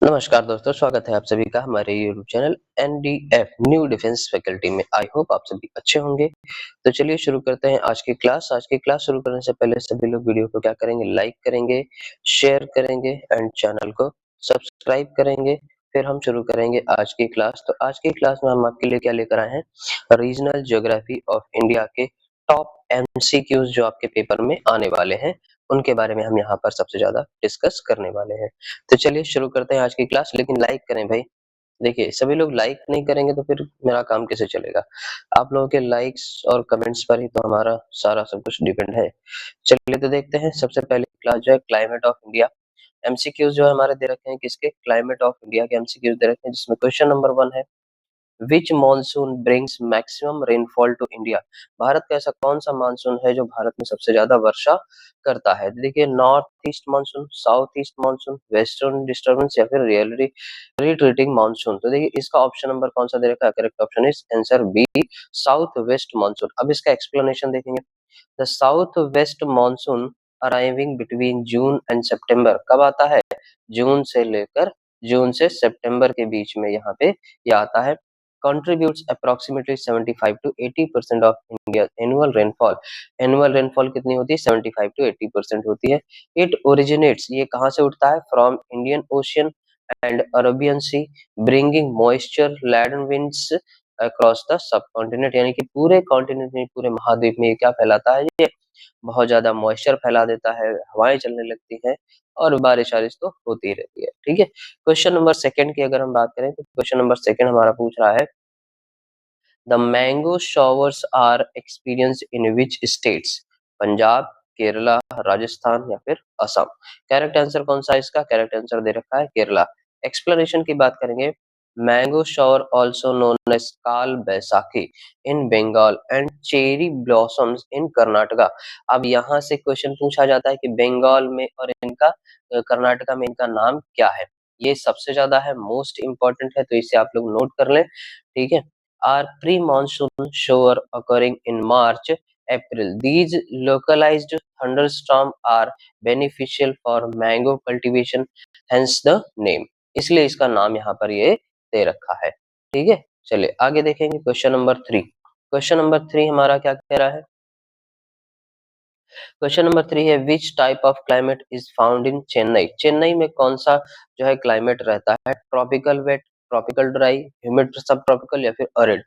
नमस्कार दोस्तों, स्वागत है आप सभी का हमारे YouTube channel NDF new defence faculty में। आई होप आप सभी अच्छे होंगे। तो चलिए शुरू करते हैं आज की क्लास। आज की क्लास शुरू करने से पहले सभी लोग वीडियो को क्या करेंगे, लाइक करेंगे, शेयर करेंगे एंड चैनल को सब्सक्राइब करेंगे। फिर हम शुरू करेंगे आज की क्लास। तो आज की क्लास में हम आपके लिए क्या लेकर आए हैं, रीजनल ज्योग्राफी ऑफ इंडिया के टॉप एमसीक्यूज जो आपके पेपर में आने वाले हैं, उनके बारे में हम यहाँ पर सबसे ज्यादा डिस्कस करने वाले हैं। तो चलिए शुरू करते हैं आज की क्लास। लेकिन लाइक करें भाई। देखिए सभी लोग लाइक नहीं करेंगे तो फिर मेरा काम कैसे चलेगा। आप लोगों के लाइक्स और कमेंट्स पर ही तो हमारा सारा सब कुछ डिपेंड है। चलिए तो देखते हैं। सबसे पहले क्लास जो है क्लाइमेट ऑफ इंडिया, एमसीक्यूज जो है हमारे दे रखे हैं किसके, क्लाइमेट ऑफ इंडिया के एमसीक्यूज दे रखे हैं, जिसमें क्वेश्चन नंबर 1 है which monsoon brings maximum rainfall to India. Bharat का ऐसा कौन सा मानसून है जो भारत में सबसे ज्यादा वर्षा करता है। देखिए north east monsoon, south east monsoon, western disturbance या फिर रिट्रीटिंग मानसून। तो देखिए इसका ऑप्शन नंबर कौन सा दे रखा है, correct option is answer B, south west monsoon. अब इसका एक्सप्लेनेशन देखेंगे। The south west monsoon arriving between June and September, कब आता है, जून से सितंबर के बीच में यहाँ पे ये आता है। contributes approximately 75 to 80% of India's annual rainfall। annual rainfall कितनी होती है, 75 to 80% होती है। it originates, ये कहाँ से उठता है, from Indian Ocean and Arabian Sea, bringing moisture laden winds across the subcontinent। यानी कि पूरे कॉन्टिनेंट में, पूरे महाद्वीप में ये क्या फैलाता है, ये बहुत ज्यादा मॉइस्चर फैला देता है, हवाएं चलने लगती हैं और बारिश वारिश तो होती रहती है। ठीक है। क्वेश्चन नंबर सेकंड की अगर हम बात करें तो क्वेश्चन नंबर सेकंड हमारा पूछ रहा है the mango showers are experience in which states, Punjab, Kerala, Rajasthan या फिर असम। करेक्ट आंसर कौन सा है इसका, करेक्ट आंसर दे रखा है केरला। एक्सप्लेनेशन की बात करेंगे, mango shower also known as Kal Baisakhi in Bengal and cherry blossoms in Karnataka. अब यहाँ से क्वेश्चन पूछा जाता है कि बंगाल में और इनका कर्नाटका में इनका नाम क्या है। ये सबसे ज्यादा है, मोस्ट इंपॉर्टेंट है, तो इसे आप लोग नोट कर लें। ठीक है। are pre-monsoon shower occurring in March, April. These localized thunderstorms are beneficial for mango cultivation, hence the name। इसलिए इसका नाम यहाँ पर ये दे रखा है। ठीक है। चलिए आगे देखेंगे क्वेश्चन नंबर 3। क्वेश्चन नंबर 3 हमारा क्या कह रहा है, क्वेश्चन नंबर 3 है विच type of climate is found इन चेन्नई। चेन्नई में कौन सा जो है क्लाइमेट रहता है, tropical wet, tropical dry, humid सब ट्रॉपिकल या फिर अरिड।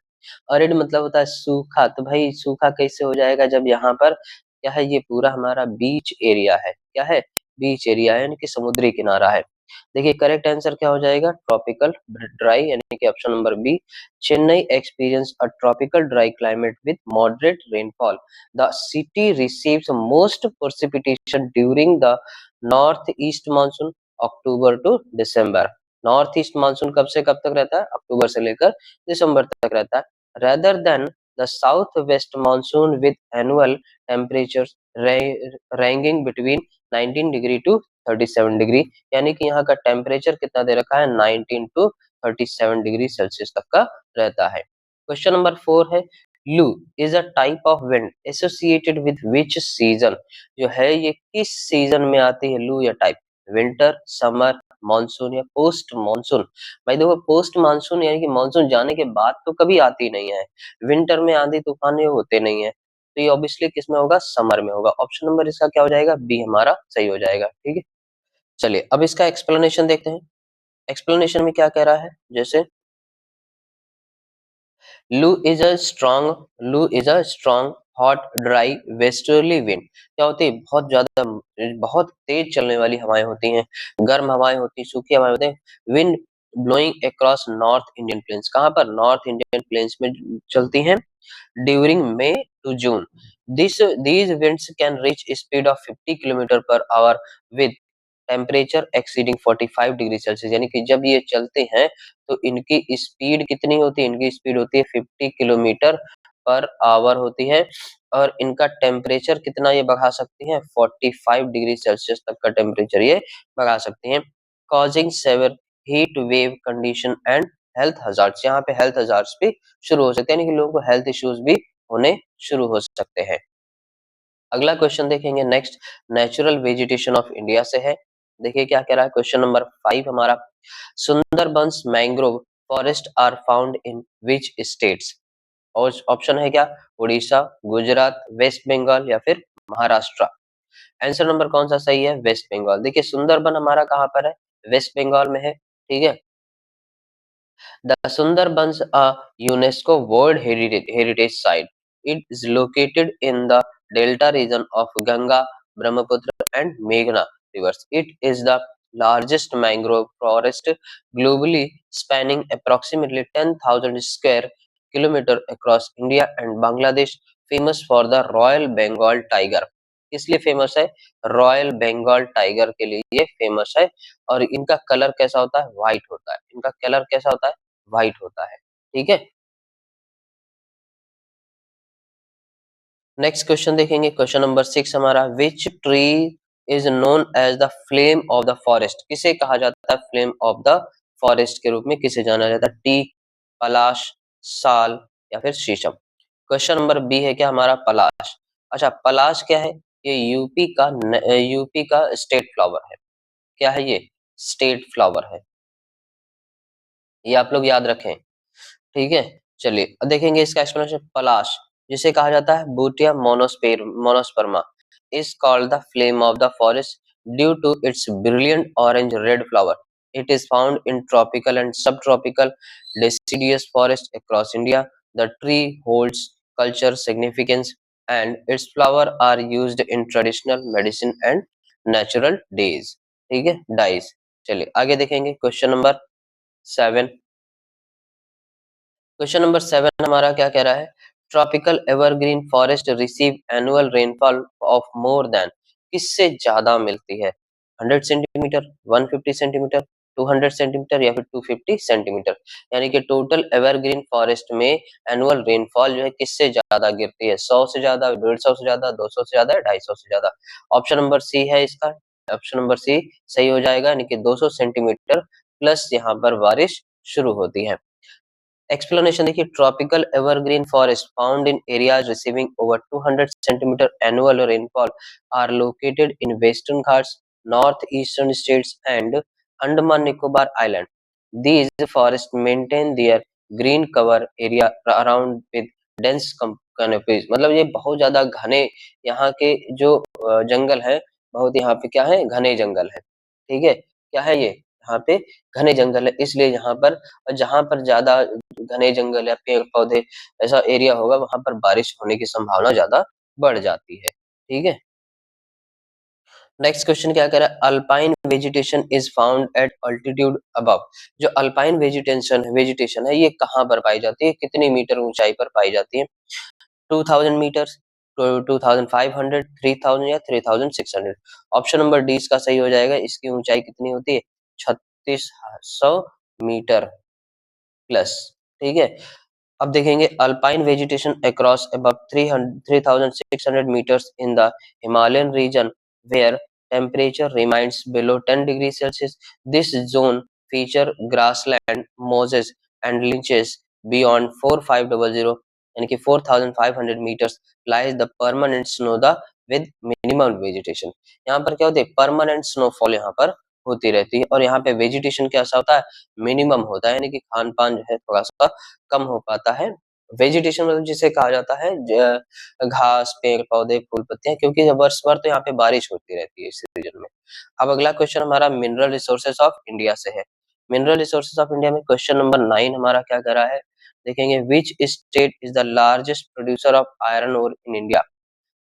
अरिड मतलब होता है सूखा। तो भाई सूखा कैसे हो जाएगा जब यहाँ पर क्या है, ये पूरा हमारा बीच एरिया है। क्या है, बीच एरिया है, यानी कि समुद्री किनारा है। देखिए करेक्ट आंसर क्या हो जाएगा, ट्रॉपिकल ड्राई, यानी कि option number B. Chennai experience a tropical dry climate with moderate rainfall. The city receives most precipitation during the northeast monsoon, October to December। North east monsoon कब से कब तक रहता है, अक्टूबर से लेकर दिसंबर तक रहता है। Rather than the south west monsoon with annual temperatures ranging between 19 degree to 37 degree, यानी कि यहाँ का टेम्परेचर कितना दे रखा है, 19 to 37 डिग्री सेल्सियस तक का रहता है। क्वेश्चन नंबर 4 है लू is a type of wind associated with which season. जो है ये किस सीजन में आती है लू या टाइप, विंटर, समर, मानसून या पोस्ट मानसून। भाई देखो पोस्ट मानसून यानी कि मानसून जाने के बाद तो कभी आती नहीं है, विंटर में आंधी तूफान ये होते नहीं है, तो ये ऑब्वियसली किसमें होगा, समर में होगा। ऑप्शन नंबर इसका क्या हो जाएगा, बी हमारा सही हो जाएगा। ठीक है। चलिए अब इसका एक्सप्लेनेशन देखते हैं। एक्सप्लेनेशन में क्या कह रहा है, जैसे लू is a strong hot dry westerly wind. क्या होती है, बहुत ज्यादा बहुत तेज चलने वाली हवाएं होती हैं, गर्म हवाएं होती हैं, सूखी हवाएं होती हैं। Wind blowing across north Indian plains, कहाँ पर, नॉर्थ इंडियन प्लेन्स में चलती हैं during May to June. These winds can reach speed of 50 kilometre per hour with temperature exceeding 45 degree Celsius. यानी कि जब ये चलते हैं तो इनकी स्पीड कितनी होती है, इनकी स्पीड होती है 50 किलोमीटर पर आवर होती है, और इनका टेम्परेचर कितना ये बढ़ा सकती हैं, 45 डिग्री सेल्सियस तक का टेम्परेचर ये बढ़ा सकती हैं। Causing severe heat wave condition and health hazards. यहाँ पे हेल्थ हजार्ड्स भी शुरू हो सकते हैं, यानी कि लोगों को हेल्थ इश्यूज भी होने शुरू हो सकते हैं। अगला क्वेश्चन देखेंगे next, natural vegetation of India से है। देखिए क्या कह रहा है, क्वेश्चन नंबर 5 हमारा Sundarbans mangrove forest are found in which states? और ऑप्शन है क्या, उड़ीसा, गुजरात, वेस्ट बंगाल या फिर महाराष्ट्र। आंसर नंबर कौन सा सही है, वेस्ट बंगाल। देखिए सुंदरबन हमारा कहाँ पर है, वेस्ट बंगाल में है, ठीक है। The Sundarbans a UNESCO World Heritage Site. It is located in the delta region of Ganga, Brahmaputra and Meghna rivers. It is the largest mangrove forest globally, spanning approximately 10,000 square kilometer across India and Bangladesh, famous for the Royal Bengal tiger. इसलिए famous है, royal Bengal tiger के लिए ये famous है। और इनका colour कैसा होता है, व्हाइट होता है। इनका कलर कैसा होता है, व्हाइट होता है, ठीक है। नेक्स्ट क्वेश्चन देखेंगे, क्वेश्चन नंबर 6 हमारा, which tree is known as the flame of the forest? किसे कहा जाता है फ्लेम ऑफ द फॉरेस्ट के रूप में, किसे जाना जाता है? टीक, पलाश, साल या फिर शीशम। क्वेश्चन नंबर बी है क्या हमारा, पलाश। अच्छा पलाश क्या है, ये यूपी का स्टेट फ्लावर है। क्या है ये, स्टेट फ्लावर है, ये आप लोग याद रखें, ठीक है। चलिए अब देखेंगे इसका एक्सप्लेनेशन। पलाश जिसे कहा जाता है Butea monosperma is called the flame of the forest due to its brilliant orange red flower. It is found in tropical and sub tropical deciduous forest across India. The tree holds culture significance and its flower are used in traditional medicine and natural days, ठीक है, dies. चलिए आगे देखेंगे question number 7। Question number 7 हमारा क्या कह रहा है, tropical evergreen forest receive annual rainfall of more than, किससे ज्यादा मिलती है, 100 सेंटीमीटर, 150 सेंटीमीटर, 200 सेंटीमीटर या फिर 250 सेंटीमीटर। यानी कि टोटल एवरग्रीन फॉरेस्ट में एनुअल रेनफॉल जो है किससे ज्यादा गिरती है, 100 से ज्यादा, 150 से ज्यादा, 200 से ज्यादा, 250 से ज्यादा। ऑप्शन नंबर सी है इसका, ऑप्शन नंबर सी सही हो जाएगा, यानी कि 200 सेंटीमीटर प्लस यहाँ पर बारिश शुरू होती है। एक्सप्लेनेशन देखिए, tropical evergreen forest found in areas receiving over 200 centimetre annual rainfall are located in western Ghats, north eastern states and Andaman Nicobar island. These forest maintain their green cover area around with dense canopies. मतलब ये बहुत ज्यादा घने यहाँ के जो जंगल है, बहुत यहाँ पे क्या है, घने जंगल है, ठीक है। क्या है ये, यहाँ पे घने जंगल है, इसलिए यहाँ पर, जहाँ पर ज्यादा घने जंगल या पेड़ पौधे ऐसा एरिया होगा, वहां पर बारिश होने की संभावना ज्यादा बढ़ जाती है, ठीक है। नेक्स्ट क्वेश्चन क्या कह रहा है, alpine vegetation is found at altitude above. जो अल्पाइन वेजिटेशन है ये कहाँ पर पाई जाती है, कितनी मीटर ऊंचाई पर पाई जाती है, 2000 मीटर, 2500, 3000 या 3600। ऑप्शन नंबर डी इसका सही हो जाएगा। इसकी ऊंचाई कितनी होती है, 3600 मीटर प्लस, ठीक है। अब देखेंगे, alpine vegetation across above 3600 meters in the Himalayan region where temperature remains below 10 degrees Celsius. This zone feature grassland, mosses and lynches beyond 4500 यानी कि 4500 meters lies the permanent snow the with minimal vegetation। यहाँ पर क्या होती है, permanent snowfall यहाँ पर होती रहती है, और यहाँ पे वेजिटेशन कैसा होता है, मिनिमम होता है, यानी कि खान पान जो है थोड़ा सा कम हो पाता है। वेजिटेशन मतलब जिसे कहा जाता है घास, पेड़ पौधे, फूल पत्तियां, क्योंकि वर्ष भर तो यहाँ पे बारिश होती रहती है इस रीजन में। अब अगला क्वेश्चन हमारा मिनरल रिसोर्सेज ऑफ इंडिया से है। मिनरल रिसोर्सेज ऑफ इंडिया में क्वेश्चन नंबर 9 हमारा क्या कर रहा है, देखेंगे, which state is the largest producer of iron ore in India?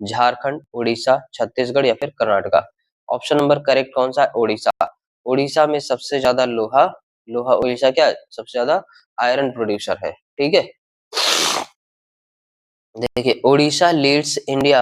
Jharkhand, Orissa, Chhattisgarh या फिर कर्नाटका। ऑप्शन नंबर करेक्ट कौन सा है, उड़ीसा। उड़ीसा में सबसे ज्यादा लोहा, उड़ीसा क्या है? सबसे ज्यादा आयरन प्रोड्यूसर है, ठीक है। देखिए Odisha leads India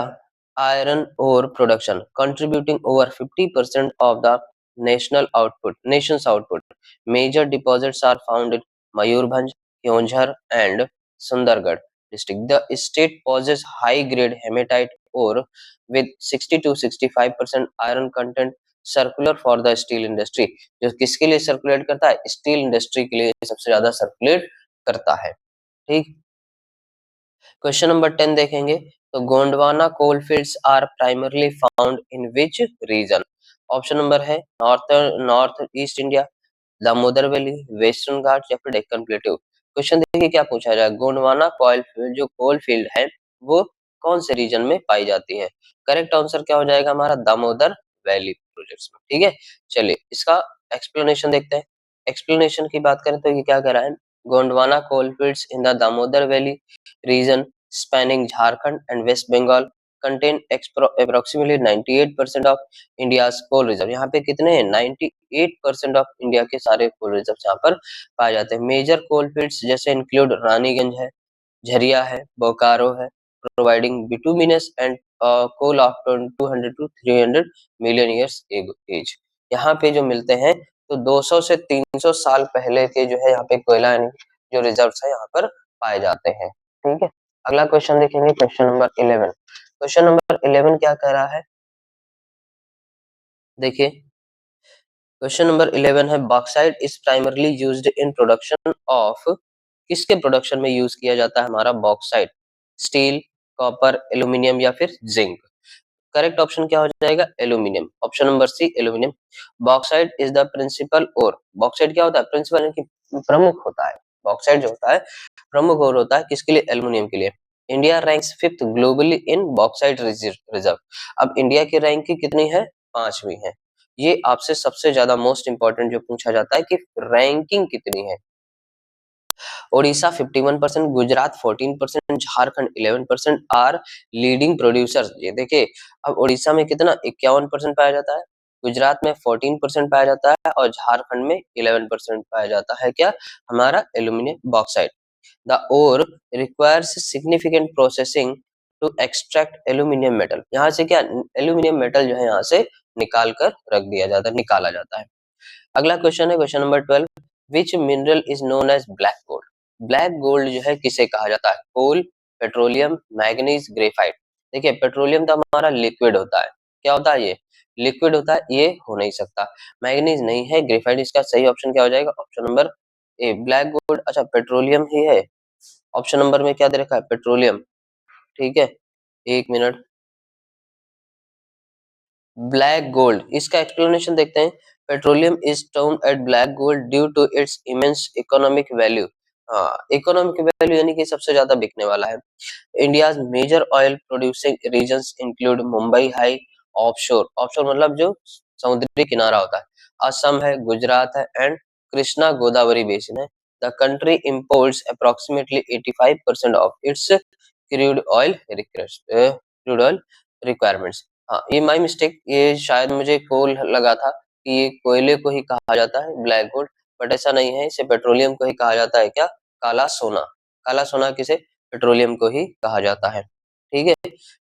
iron ore production contributing over 50% of the nation's output. Major deposits are found in Mayurbhanj, Keonjhar and Sundargarh district. The state possesses high grade hematite ore with 60 to 65% iron content circular for the steel industry. जो किसके लिए circulate करता है, steel industry के लिए सबसे ज्यादा circulate करता है, ठीक। क्वेश्चन नंबर 10 देखेंगे, तो Gondwana coalfields are primarily found in which region? Option number है north east India, Damodar valley, western Ghat या फिर डेक्कन प्लेट्यू। क्वेश्चन देखिए क्या पूछा जाए, गोंडवाना कोल जो कोल फील्ड है वो कौन से रीजन में पाई जाती है? करेक्ट आंसर क्या हो जाएगा हमारा, दामोदर वैली प्रोजेक्ट्स में। ठीक है, चलिए इसका एक्सप्लेनेशन देखते हैं। एक्सप्लेनेशन की बात करें तो ये क्या कह रहा है, Gondwana coal fields in the Damodar valley region spanning Jharkhand and West Bengal contain approximately 98% of India's coal reserve. यहाँ पे कितने हैं, 98% ऑफ इंडिया के सारे कोल रिजर्व यहाँ पर पाए जाते हैं। मेजर कोल फील्ड्स जैसे इंक्लूड रानीगंज है, झरिया है, बोकारो है, providing bituminous and coal of 200 to 300 million years age. यहाँ पे जो मिलते हैं तो 200 से 300 साल पहले के जो है यहाँ पे कोयला यानी जो रिजर्व्स है यहाँ पर पाए जाते हैं। ठीक है, अगला क्वेश्चन देखेंगे, क्वेश्चन नंबर 11। क्वेश्चन नंबर 11 क्या कह रहा है, देखिए क्वेश्चन नंबर 11 है, bauxite is primarily used in production of, किसके प्रोडक्शन में यूज किया जाता है हमारा बॉक्साइट, स्टील, कॉपर, एल्यूमिनियम या फिर जिंक। करेक्ट ऑप्शन क्या हो जाएगा, aluminium, option number C aluminium. Bauxite is the principal ore, bauxite क्या होता है, प्रिंसिपल यानी कि प्रमुख होता है, बॉक्साइट जो होता है प्रमुख ओर होता है किसके लिए, एल्यूमिनियम के लिए। इंडिया रैंक्स 5th ग्लोबली इन बॉक्साइट रिजर्व। अब इंडिया की रैंकिंग कितनी है, 5वीं है। ये आपसे सबसे ज्यादा मोस्ट इंपॉर्टेंट जो पूछा जाता है कि रैंकिंग कितनी है। Odisha 51%, Gujarat 14%, Jharkhand 11% are leading producers. ये देखिए अब ओडिशा में कितना 51% पाया जाता है, गुजरात में 14% पाया जाता है और झारखंड में 11% पाया जाता है क्या, हमारा aluminium bauxite. The ore requires significant processing to extract aluminium metal. यहाँ से क्या एल्यूमिनियम मेटल जो है यहाँ से निकाल कर रख दिया जाता है, निकाला जाता है। अगला क्वेश्चन है question number 12, which mineral is known as black gold. Black gold जो है किसे कहा जाता है, कोल, पेट्रोलियम, मैग्नीज, ग्रेफाइट। देखिए पेट्रोलियम तो हमारा लिक्विड होता है, क्या होता है ये, लिक्विड होता है, ये हो नहीं सकता। मैग्नीज नहीं है, ग्रेफाइट, इसका सही ऑप्शन क्या हो जाएगा, ऑप्शन नंबर ए ब्लैक गोल्ड। अच्छा पेट्रोलियम ही है, ऑप्शन नंबर में क्या दे रखा है, पेट्रोलियम। ठीक है, एक मिनट, ब्लैक गोल्ड, इसका एक्सप्लेनेशन देखते हैं। Petroleum is termed at black gold due to its immense economic value. हाँ, इकोनॉमिक वैल्यू यानी कि सबसे ज्यादा बिकने वाला है। India's major oil producing regions include Mumbai high, offshore, offshore मतलब जो समुद्री किनारा होता है, असम है, गुजरात है एंड कृष्णा गोदावरी बेसिन है। The country imports approximately 85% of its crude oil requirements. हाँ ये माई मिस्टेक, ये शायद मुझे कोल लगा था कि ये कोयले को ही कहा जाता है ब्लैक गोल्ड, बट ऐसा नहीं है, इसे पेट्रोलियम को ही कहा जाता है क्या, काला सोना। काला सोना किसे, पेट्रोलियम को ही कहा जाता है। ठीक है,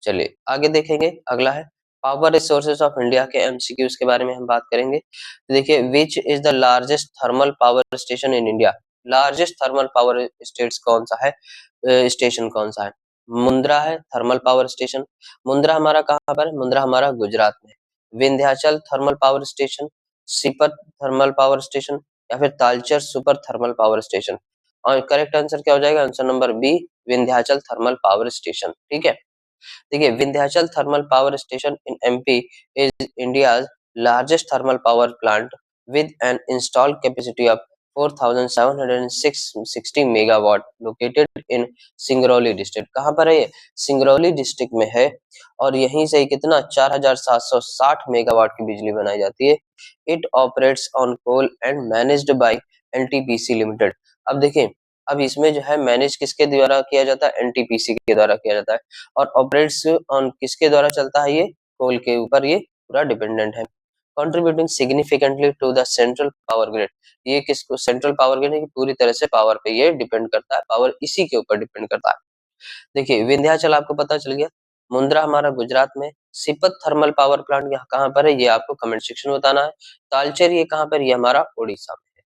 चलिए आगे देखेंगे, अगला है पावर रिसोर्सेज ऑफ इंडिया के एमसीक्यूज के बारे में हम बात करेंगे। तो देखिए which is the largest thermal power station in India, largest thermal power states कौन सा है, स्टेशन कौन सा है, मुंद्रा है थर्मल पावर स्टेशन। मुंद्रा हमारा कहाँ पर है, मुंद्रा हमारा गुजरात में। Vindhyachal thermal power station, Sipat thermal power station या फिर Talcher super thermal power station. और करेक्ट आंसर क्या हो जाएगा, answer number B Vindhyachal thermal power station. ठीक है, देखिए Vindhyachal thermal power station in MP is India's largest thermal power plant with an installed capacity of 4760 megawatt located in Singrauli district. कहाँ पर है ये, सिंगरौली डिस्ट्रिक्ट में है और यहीं से कितना 4760 मेगावाट की बिजली बनाई जाती है। It operates on coal and managed by NTPC limited. अब देखिए अब इसमें जो है मैनेज किसके द्वारा किया जाता है, एनटीपीसी के द्वारा किया जाता है। और ऑपरेट्स ऑन किसके द्वारा चलता है, ये कोल के ऊपर ये पूरा डिपेंडेंट है। Contributing significantly to the central power grid, ये किसको, सेंट्रल पावर ग्रिड की पूरी तरह से पावर पे ये डिपेंड करता है, पावर इसी के ऊपर डिपेंड करता है। देखिए विंध्याचल आपको पता चल गया, मुंद्रा हमारा गुजरात में, सिपत थर्मल पावर प्लांट यहाँ कहाँ पर है, ये आपको कमेंट सेक्शन में बताना है। तालचेर ये कहाँ पर, ये हमारा उड़ीसा में है।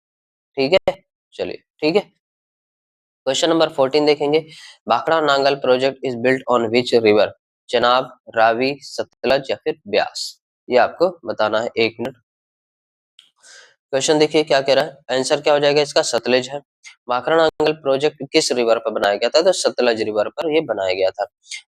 ठीक है, चलिए ठीक है, क्वेश्चन नंबर 14 देखेंगे, Bhakra Nangal project is built on which river, Chenab, Ravi, Sutlej या फिर ब्यास। ये आपको बताना है, एक मिनट। क्वेश्चन देखिए क्या कह रहा है, आंसर क्या हो जाएगा इसका, सतलज है। भाखड़ा नांगल प्रोजेक्ट किस रिवर पर बनाया गया था, तो सतलज रिवर पर ये बनाया गया था।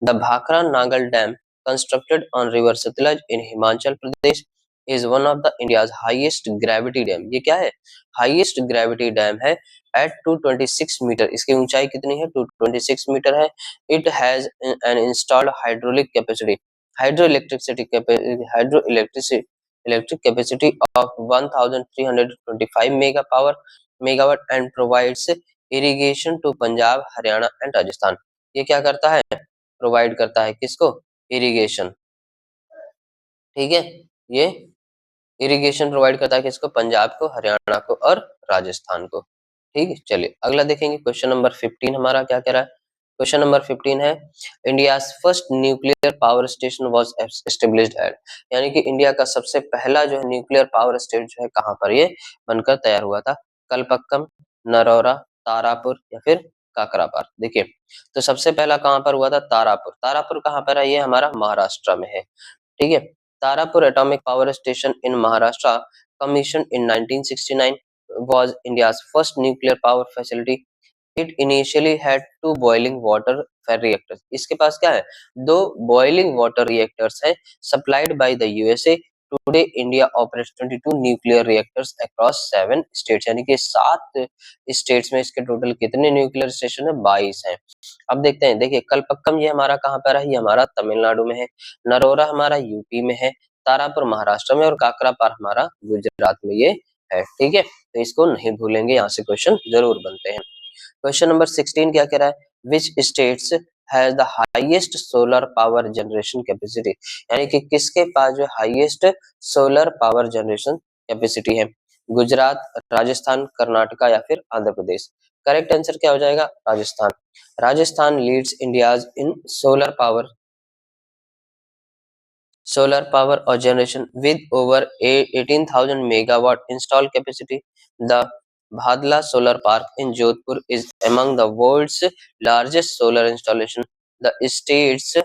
The Bhakra Nangal dam constructed on river Sutlej in Himachal Pradesh is one of the India's highest gravity dam. ये क्या है? हाईएस्ट ग्रेविटी डैम है at 226 मीटर. इसकी ऊंचाई कितनी है? 226 मीटर है. It has an installed hydraulic capacity, electric capacity of 1325 megawatt and provides irrigation to Punjab, Haryana and Rajasthan. ये क्या करता है? प्रोवाइड करता है किसको? इरिगेशन. ठीक है, ये इरिगेशन प्रोवाइड करता है किसको? पंजाब को, हरियाणा को और राजस्थान को. ठीक है, चलिए अगला देखेंगे. क्वेश्चन नंबर 15 हमारा क्या कह रहा है? क्वेश्चन नंबर 15 है India first nuclear power station was established at. यानी कि इंडिया का सबसे पहला जो है न्यूक्लियर पावर स्टेशन जो है कहाँ पर ये बनकर तैयार हुआ था? कलपक्कम, नरौरा, तारापुर या फिर काकरापार. देखिए, तो सबसे पहला कहाँ पर हुआ था? तारापुर. तारापुर कहाँ पर है? ये हमारा महाराष्ट्र में है. ठीक है, Tarapur atomic power station in Maharashtra commissioned in 1969 was India's first nuclear power facility. It initially had two boiling water reactors. इसके पास क्या है? दो boiling water reactors हैं supplied by the USA. Today India operates 22 nuclear reactors across 7 states. यानी कि 7 states में इसके total कितने न्यूक्लियर स्टेशन है? 22 हैं. अब देखते हैं. देखिए, कलपक्कम ये हमारा कहाँ पर है? ये हमारा तमिलनाडु में है. नरोरा हमारा यूपी में है. तारापुर महाराष्ट्र में और काकरापार हमारा गुजरात में ये है. ठीक है, तो इसको नहीं भूलेंगे, यहाँ से क्वेश्चन जरूर बनते हैं. क्वेश्चन नंबर 16 क्या कह रहा है? Which states has the highest solar power generation capacity. यानी कि किसके पास जो highest solar power generation capacity है? गुजरात, राजस्थान, कर्नाटका या फिर आंध्र प्रदेश. करेक्ट आंसर क्या हो जाएगा? Rajasthan. Rajasthan leads India's in solar power or generation with over 18,000 megawatt installed capacity. The Bhadla Solar Park in Jodhpur is among the world's largest solar installation. The state's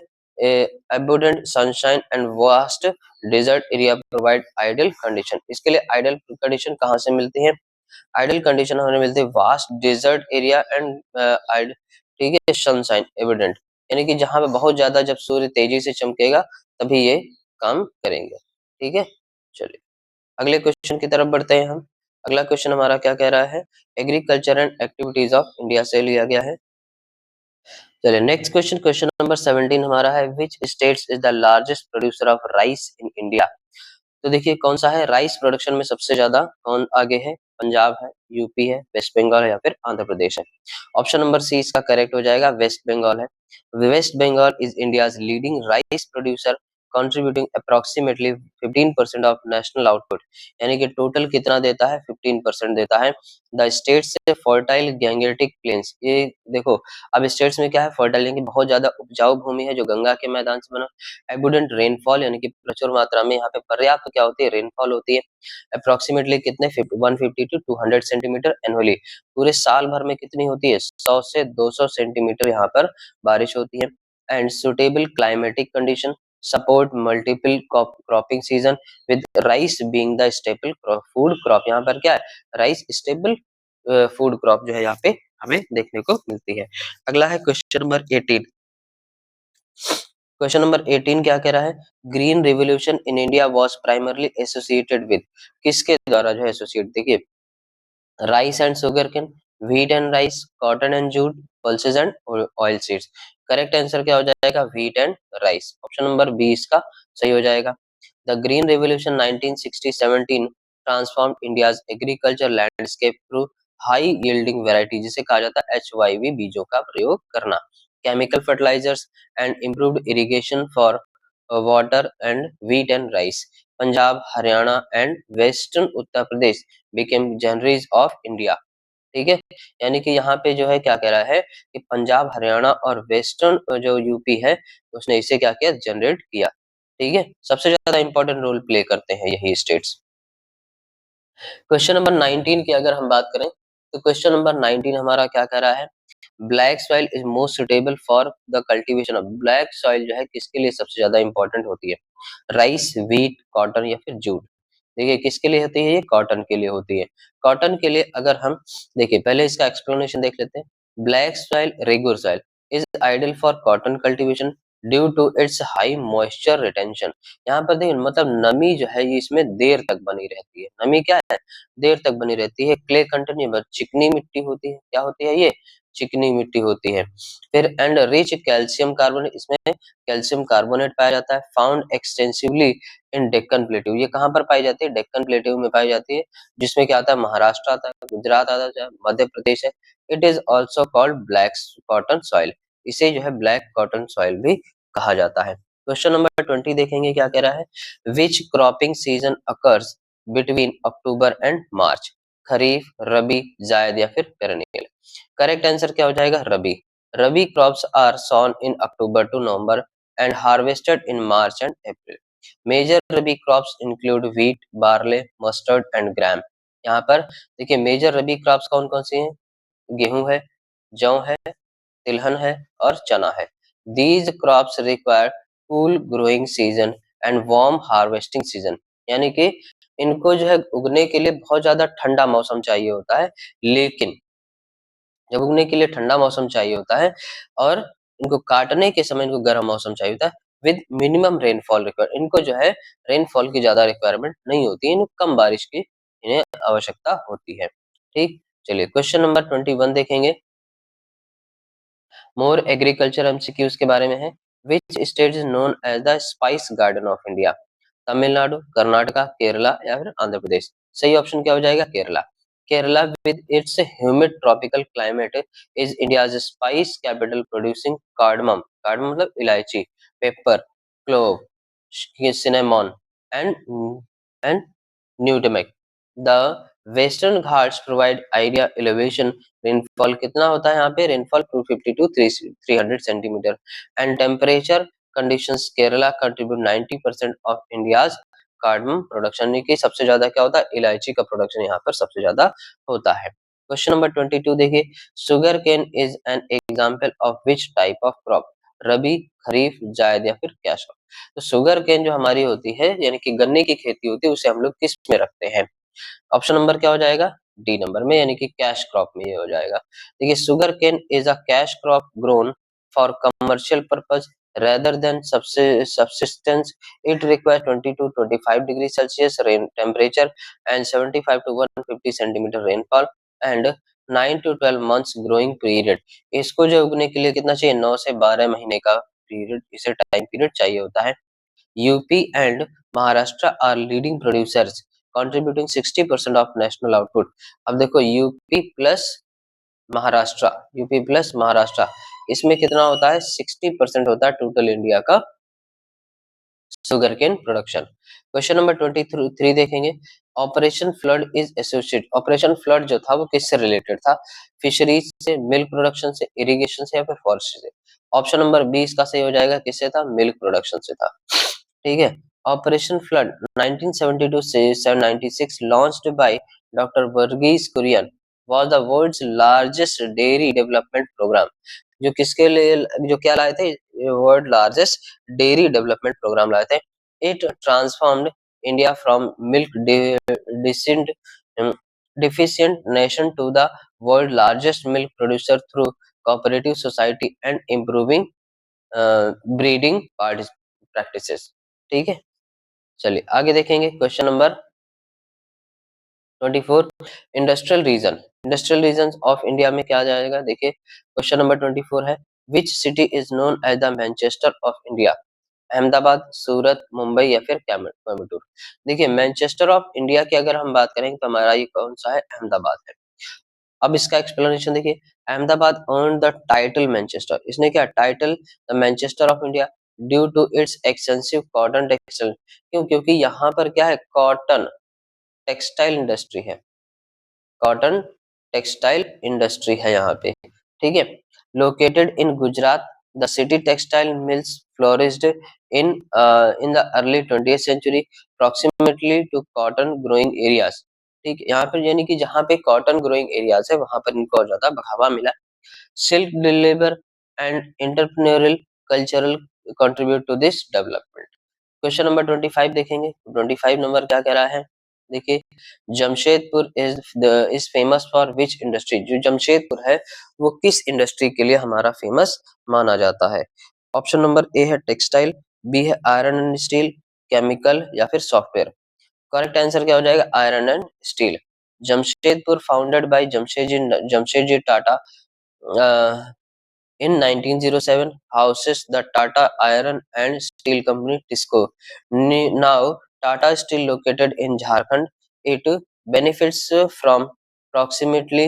abundant sunshine and vast desert area provide ideal condition. इसके लिए ideal condition कहाँ से मिलती है? Idol condition हमें मिलती है vast desert area and ठीक है, सनशाइन एविडेंट. यानी कि जहां पे बहुत ज्यादा जब सूर्य तेजी से चमकेगा तभी ये काम करेंगे. ठीक है, चलिए अगले क्वेश्चन की तरफ बढ़ते हैं हम. अगला क्वेश्चन हमारा क्या कह रहा है? Agriculture and activities of India से लिया गया है. चलिए नेक्स्ट क्वेश्चन. क्वेश्चन नंबर 17 हमारा है which states is the largest producer of rice in India. तो देखिए कौन सा है राइस प्रोडक्शन में सबसे ज्यादा? कौन आगे है? पंजाब है, यूपी है, वेस्ट बंगाल है या फिर आंध्र प्रदेश है. ऑप्शन नंबर सी इसका करेक्ट हो जाएगा. वेस्ट बंगाल है. West Bengal is India's leading rice producer contributing approximately 15% of national output. यानी कि टोटल कितना देता है? 15% देता है. द स्टेट से फर्टाइल गैंगेटिक प्लेन्स. ये देखो, अब स्टेट्स में क्या है? फर्टाइल यानी कि बहुत ज्यादा उपजाऊ भूमि है जो गंगा के मैदान से बना. एबुडेंट रेनफॉल यानी कि प्रचुर मात्रा में यहाँ पे पर्याप्त क्या होती है? रेनफॉल होती है. अप्रोक्सीमेटली कितने? 150 टू 200 सेंटीमीटर एनुअली. पूरे साल भर में कितनी होती है? 100 से 200 सेंटीमीटर यहाँ पर बारिश होती है. And suitable climatic condition support multiple cropping season with rice being the staple food crop. यहाँ पर क्या है? राइस स्टेबल फूड क्रॉप जो है यहाँ पे हमें देखने को मिलती है. अगला है क्वेश्चन नंबर 18. क्वेश्चन नंबर 18 क्या कह रहा है? Green revolution in India was primarily associated with. किसके द्वारा जो है एसोसिएट? देखिए, rice and sugar cane, wheat and rice, cotton and jute, pulses and oil seeds. Correct answer क्या हो जाएगा? Wheat and rice. Option number B इसका सही हो जाएगा. The green revolution 1960-17 transformed India's agriculture landscape through high yielding variety, जिसे कहा जाता है HYV बीजों का प्रयोग करना, chemical fertilisers and improved irrigation for water and wheat and rice. Punjab, Haryana and western Uttar Pradesh became granaries of India. ठीक है, यानी कि यहाँ पे जो है क्या कह रहा है कि पंजाब, हरियाणा और वेस्टर्न जो यूपी है उसने इसे क्या किया? जनरेट किया. ठीक है, सबसे ज्यादा इंपॉर्टेंट रोल प्ले करते हैं यही स्टेट्स. क्वेश्चन नंबर 19 की अगर हम बात करें तो क्वेश्चन नंबर 19 हमारा क्या कह रहा है? Black soil is most suitable for the cultivation of. Black soil जो है किसके लिए सबसे ज्यादा इंपॉर्टेंट होती है? राइस, व्हीट, कॉटन या फिर जूट. देखिए किसके लिए होती है? ये कॉटन के लिए होती है. कॉटन के लिए अगर हम देखिए पहले इसका एक्सप्लेनेशन देख लेते हैं. Black soil, regular soil is ideal for cotton cultivation. Due to its high moisture retention. यहाँ पर देखिए मतलब नमी जो है ये इसमें देर तक बनी रहती है। नमी क्या है? देर तक बनी रहती है। क्ले कंटेन चिकनी मिट्टी होती है। क्या होती है ये? चिकनी मिट्टी होती है। फिर एंड रिच कैल्शियम कार्बोनेट, इसमें कैल्शियम कार्बोनेट पाया जाता है। Found extensively in Deccan plateau, ये कहाँ पर पाई जाती है? डेक्कन प्लेट्यू में पाई जाती है, जिसमें क्या आता है? महाराष्ट्र आता है, गुजरात आता है, मध्य प्रदेश है। It is also called black cotton soil, इसे जो है ब्लैक कॉटन सॉइल भी कहा जाता है। क्वेश्चन नंबर 20 देखेंगे क्या कह रहा है। Which cropping season occurs between October and March? Kharif, rabi, zaid या फिर पेरेनियल? करेक्ट आंसर क्या हो जाएगा? Rabi. Rabi crops are sown in October to November and harvested in March and April. Major rabi crops include wheat, barley, mustard and gram. यहाँ पर देखिए major रबी crops कौन कौन सी हैं? गेहूं है, जौ है, तिलहन है और चना है। These crops require cool growing season and warm harvesting season. यानी कि इनको जो है उगने के लिए बहुत ज्यादा ठंडा मौसम चाहिए होता है, लेकिन जब उगने के लिए ठंडा मौसम चाहिए होता है और इनको काटने के समय इनको गर्म मौसम चाहिए होता है विद मिनिमम रेनफॉल रिक्वायर। इनको जो है रेनफॉल की ज्यादा रिक्वायरमेंट नहीं होती है, इनको कम बारिश की इन्हें आवश्यकता होती है। ठीक, चलिए क्वेश्चन नंबर 21 देखेंगे। मोर एग्रीकल्चर एमसीक्यूज के बारे में है। Which state is known as the spice garden of India? Tamil Nadu, Karnataka, Kerala या फिर आंध्र प्रदेश? सही ऑप्शन क्या हो जाएगा? Kerala. Kerala with its humid tropical climate is India's spice capital, producing cardamom, cardamom मतलब इलायची, pepper, clove, cinnamon and nutmeg. The western Ghats provide idea elevation. Rainfall कितना होता है यहाँ पे? Rainfall 250 to 300 centimetre. And temperature conditions Kerala contribute 90% of India's cardamom production, यानी कि सबसे ज्यादा क्या होता है? इलायची का प्रोडक्शन यहाँ पर सबसे ज्यादा होता है। क्वेश्चन नंबर 22 देखिए। Sugar cane is an example of which type of crop? Rabi, kharif, zaid या फिर कैश क्रॉप? तो शुगर केन जो हमारी होती है यानी कि गन्ने की खेती होती है, उसे हम लोग किस में रखते हैं? ऑप्शन नंबर क्या हो जाएगा? डी नंबर में, यानी कि कैश क्रॉप में ये हो जाएगा। देखिए sugar cane is a cash crop grown for commercial purpose rather than subsistence. It requires 20 to 25 degree Celsius rain temperature and 75 to 150 centimeter rainfall and 9 to 12 months growing period. इसको जो उगने के लिए कितना चाहिए? 9 से 12 महीने का पीरियड, इसे टाइम पीरियड चाहिए होता है। UP and Maharashtra are leading producers contributing 60% of national output. अब देखो महाराष्ट्र यूपी प्लस महाराष्ट्र, इसमें कितना होता है? 60% होता है टोटल इंडिया का sugar cane production. Question number 23 देखेंगे। Operation flood is associate, operation flood जो था वो किससे रिलेटेड था? फिशरीज से, मिल्क प्रोडक्शन से, इरिगेशन से या फिर फॉरेस्ट्री से? ऑप्शन नंबर 20 का सही हो जाएगा, किससे था? मिल्क प्रोडक्शन से था। ठीक है। ऑपरेशन फ्लड 1972 से 96 launched by doctor Verghese Kurien was the world's largest dairy development programme. जो किसके लिए, जो क्या लाए थे? World largest dairy development programme लाए थे। It transformed India from milk decent deficient nation to the world largest milk producer through cooperative society and improving breeding practices. ठीक है, चलिए आगे देखेंगे। Question number 24। Industrial region, industrial region of India में क्या आ जाएगा? देखिए क्वेश्चन नंबर 24 है। Which city is known as the Manchester of India? Ahmedabad, Surat, Mumbai या फिर कोयम्बटूर? देखिए मैनचेस्टर ऑफ इंडिया की अगर हम बात करें तो हमारा ये कौन सा है? अहमदाबाद है। अब इसका एक्सप्लेनेशन देखिए। Ahmedabad earn the title Manchester, इसने क्या title the Manchester of India due to its extensive cotton textile. क्यों? क्योंकि यहाँ पर क्या है? कॉटन टेक्सटाइल इंडस्ट्री है, कॉटन टेक्सटाइल इंडस्ट्री है यहाँ पे। ठीक है। Located in Gujarat, the city textile mills flourished in in the early 20th century approximately to cotton growing areas. ठीक है, यहाँ पर यानी कि जहाँ पे कॉटन ग्रोइंग एरियाज है वहां पर इनको और ज्यादा बढ़ावा मिला। Silk deliver and entrepreneurial cultural contribute to this development. Question number 25 देखेंगे। 25 नंबर क्या कह रहा है? देखिए Jamshedpur is famous for which industry? जो जमशेदपुर है वो किस इंडस्ट्री के लिए हमारा फेमस माना जाता है? ऑप्शन नंबर ए है टेक्सटाइल, बी है आयरन एंड स्टील, केमिकल या फिर सॉफ्टवेयर। करेक्ट आंसर क्या हो जाएगा? Iron and steel. Jamshedpur founded by Jamshedji Tata in 1907 houses the Tata Iron and Steel Company TISCO. Now Tata Steel located in Jharkhand. It benefits from proximity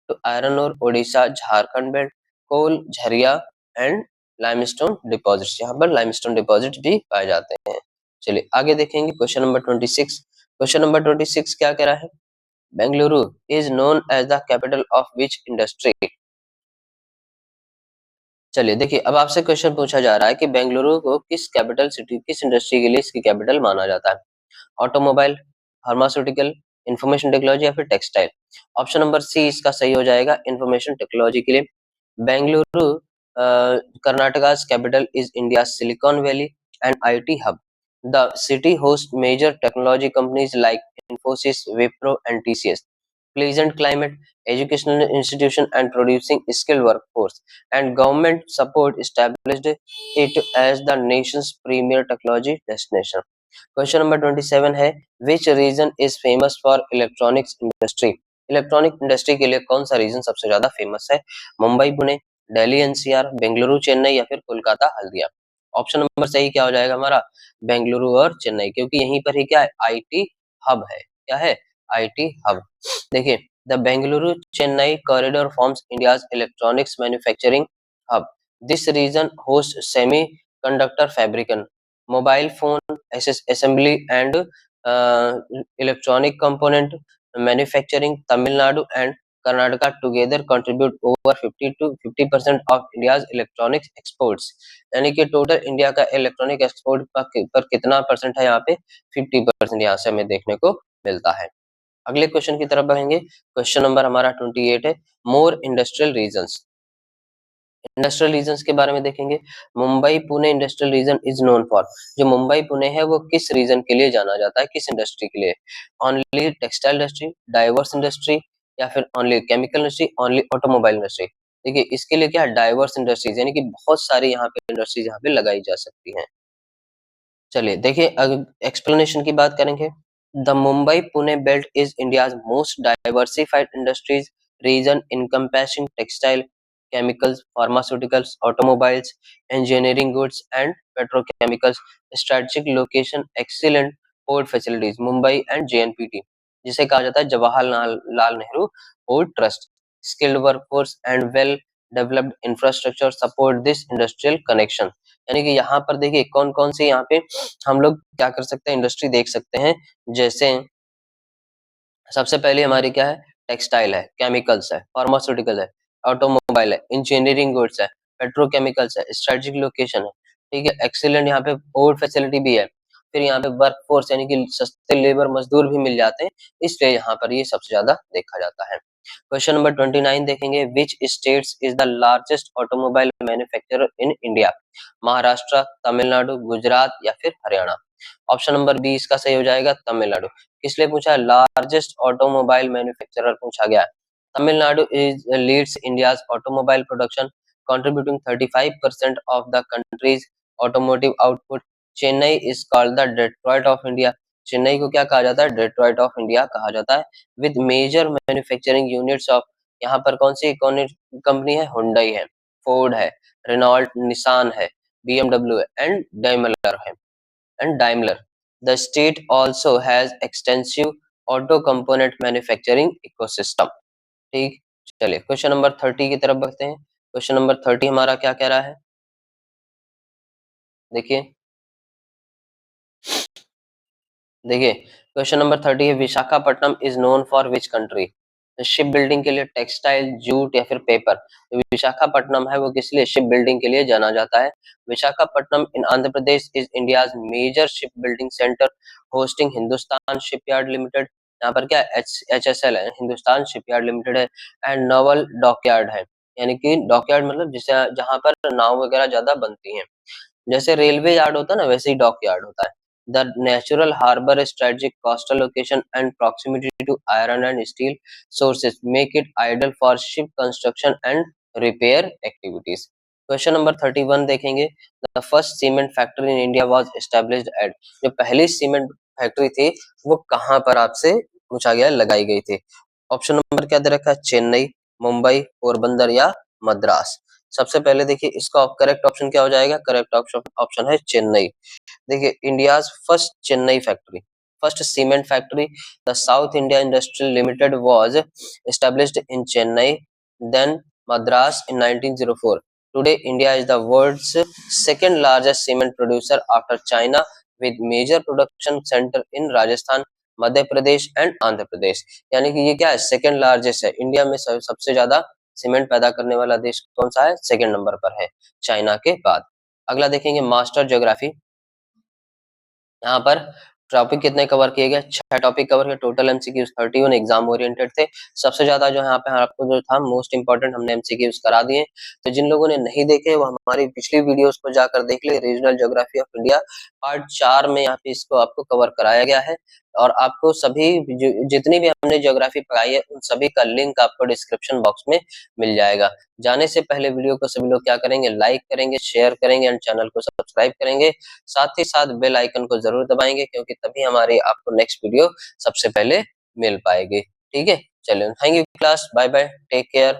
to iron ore, Odisha, Jharkhand belt, coal, Jharia and limestone deposits. यहाँ पर limestone deposit भी पाए जाते हैं। चलिए आगे देखेंगे question number 26। Question number 26 क्या कह रहा है? Bengaluru is known as the capital of which industry? चलिए देखिए, अब आपसे क्वेश्चन पूछा जा रहा है कि बेंगलुरु को किस कैपिटल सिटी, किस इंडस्ट्री के लिए इसकी कैपिटल माना जाता है? ऑटोमोबाइल, फार्मास्यूटिकल, इंफॉर्मेशन टेक्नोलॉजी या फिर टेक्सटाइल। ऑप्शन नंबर सी इसका सही हो जाएगा, इंफॉर्मेशन टेक्नोलॉजी के लिए। Bengaluru Karnataka's capital is India's Silicon Valley and IT hub. The city hosts major technology companies like Infosys, Wipro and TCS. Pleasant climate, educational institution and producing skilled workforce, and government support established it as the nation's premier technology destination. Question number 27 है, which region is famous for electronics industry? Electronic industry के लिए कौन सा reason सबसे ज्यादा famous है? Mumbai Pune, Delhi NCR, Bengaluru Chennai या फिर कोलकाता हल्दिया। ऑप्शन नंबर सही क्या हो जाएगा हमारा? बेंगलुरु और चेन्नई, क्योंकि यहीं पर ही क्या है? आईटी हब है। क्या है? IT hub. देखिए, the Bengaluru Chennai corridor forms India's electronics manufacturing hub. This region host semi conductor fabrication, mobile phone assembly and electronic component manufacturing. Tamil Nadu and Karnataka together contribute over 50 to 50% of India's electronics exports. यानी कि total India का electronic export पर कितना percent है? यहाँ पे 50% यहाँ से हमें देखने को मिलता है। अगले क्वेश्चन की तरफ बढ़ेंगे। क्वेश्चन नंबर हमारा 28 है, मोर इंडस्ट्रियल रीजन्स। इंडस्ट्रियल रीजन्स के बारे में देखेंगे। Mumbai Pune industrial region is known for, जो मुंबई पुणे है वो किस रीजन के लिए जाना जाता है, किस इंडस्ट्री के लिए? Only textile industry, diverse industry या फिर only chemical industry, only automobile industry. देखिए इसके लिए क्या है? डाइवर्स इंडस्ट्रीज, यानी कि बहुत सारी यहाँ पे इंडस्ट्रीज यहाँ पे लगाई जा सकती हैं। चलिए देखिए, एक्सप्लेनेशन की बात करेंगे। The Mumbai Pune belt is India's most diversified industries region encompassing textile, chemicals, pharmaceuticals, automobiles, engineering goods and petrochemicals. Strategic location, excellent port facilities, Mumbai and JNPT, जिसे कहा जाता है Jawaharlal Lal Nehru port trust. Skilled workforce and well developed infrastructure support this industrial connection. यानी कि यहाँ पर देखिए कौन कौन से यहाँ पे हम लोग क्या कर सकते हैं? इंडस्ट्री देख सकते हैं। जैसे सबसे पहले हमारी क्या है? टेक्सटाइल है, केमिकल्स है, फार्मास्यूटिकल है, ऑटोमोबाइल है, इंजीनियरिंग गुड्स है, पेट्रोकेमिकल्स है, स्ट्रेटेजिक लोकेशन है। ठीक है, एक्सीलेंट यहाँ पे पोर्ट फैसिलिटी भी है। फिर यहाँ पे वर्क फोर्स यानी कि सस्ते लेबर मजदूर भी मिल जाते हैं, इसलिए यहाँ पर ये सबसे ज्यादा देखा जाता है। क्वेश्चन नंबर 29 देखेंगे, which states is the largest automobile manufacturer in India? Maharashtra, Tamil Nadu, Gujarat या फिर हरियाणा। ऑप्शन नंबर बी इसका सही हो जाएगा, तमिलनाडु। किस लिए पूछा? लार्जेस्ट ऑटोमोबाइल मैन्युफैक्चरर पूछा गया। Tamil Nadu is Leeds India's automobile production, contributing 35% of the country's automotive output. Chennai is called the Detroit of India. Chennai को क्या कहा जाता है? डेट्रॉइट ऑफ इंडिया कहा जाता है। With major manufacturing units of, यहाँ पर कौन सी कंपनी है? हुंडई है, फोर्ड है, रेनॉल्ट, निसान है, बीएमडब्ल्यू है एंड डाइमलर है and Daimler. The state also has extensive auto component manufacturing ecosystem. ठीक, चलिए क्वेश्चन नंबर 30 की तरफ बढ़ते हैं। क्वेश्चन नंबर 30 हमारा क्या कह रहा है? देखिए देखिए क्वेश्चन नंबर 30 है, Visakhapatnam is known for which country? Ship building के लिए, टेक्सटाइल, जूट या फिर पेपर। तो विशाखापट्टनम है वो किस लिए? शिप बिल्डिंग के लिए जाना जाता है। Visakhapatnam in Andhra Pradesh is India's major ship building centre, hosting Hindustan shipyard limited. यहाँ पर क्या HSL है, हिंदुस्तान शिपयार्ड लिमिटेड है, एंड नवल डॉकयार्ड है। यानी कि डॉकयार्ड मतलब जिसे जहाँ पर नाव वगैरह ज्यादा बनती हैं। जैसे रेलवे यार्ड होता है ना, वैसे ही डॉक यार्ड होता है। The natural harbour strategic coastal location and proximity to iron and steel sources make it ideal for ship construction and repair activities. Question number 31 देखेंगे। The first cement factory in India was established at, जो पहली cement factory थी वो कहाँ पर आपसे पूछा गया, लगाई गई थी। ऑप्शन नंबर क्या दे रखा है, चेन्नई, मुंबई, पोरबंदर या मद्रास। सबसे पहले देखिए इसका करेक्ट ऑप्शन क्या हो जाएगा, करेक्ट ऑप्शन ऑप्शन है चेन्नई। देखिए India's first Chennai factory, first cement factory the south India industrial limited was established in Chennai, then Madras in 1904. Today, India is the world's second largest cement producer after China, with major production center in Rajasthan, Madhya Pradesh and Andhra Pradesh. यानी कि ये क्या है, second largest है India में, सबसे ज्यादा cement पैदा करने वाला देश कौन सा है, सेकंड नंबर पर है चाइना के बाद। अगला देखेंगे मास्टर ज्योग्राफी। यहाँ पर टॉपिक कितने कवर किए गए, 6 टॉपिक कवर किए, टोटल एमसीक्यूज 31 एग्जाम ओरिएंटेड थे। सबसे ज्यादा जो यहाँ पे आपको जो था मोस्ट इंपोर्टेंट हमने एमसीक्यूज करा दिए। तो जिन लोगों ने नहीं देखे वो हमारी पिछली वीडियोस को जाकर देख ले। Regional geography of India part 4 में यहाँ पे इसको आपको कवर कराया गया है, और आपको सभी जितनी भी हमने ज्योग्राफी पढ़ाई है उन सभी का लिंक आपको डिस्क्रिप्शन बॉक्स में मिल जाएगा। जाने से पहले वीडियो को सभी लोग क्या करेंगे, लाइक करेंगे, शेयर करेंगे एंड चैनल को सब्सक्राइब करेंगे। साथ ही साथ बेल आइकन को जरूर दबाएंगे, क्योंकि तभी हमारी आपको नेक्स्ट वीडियो सबसे पहले मिल पाएगी। ठीक है, चलिए, thank you class, bye bye, take care.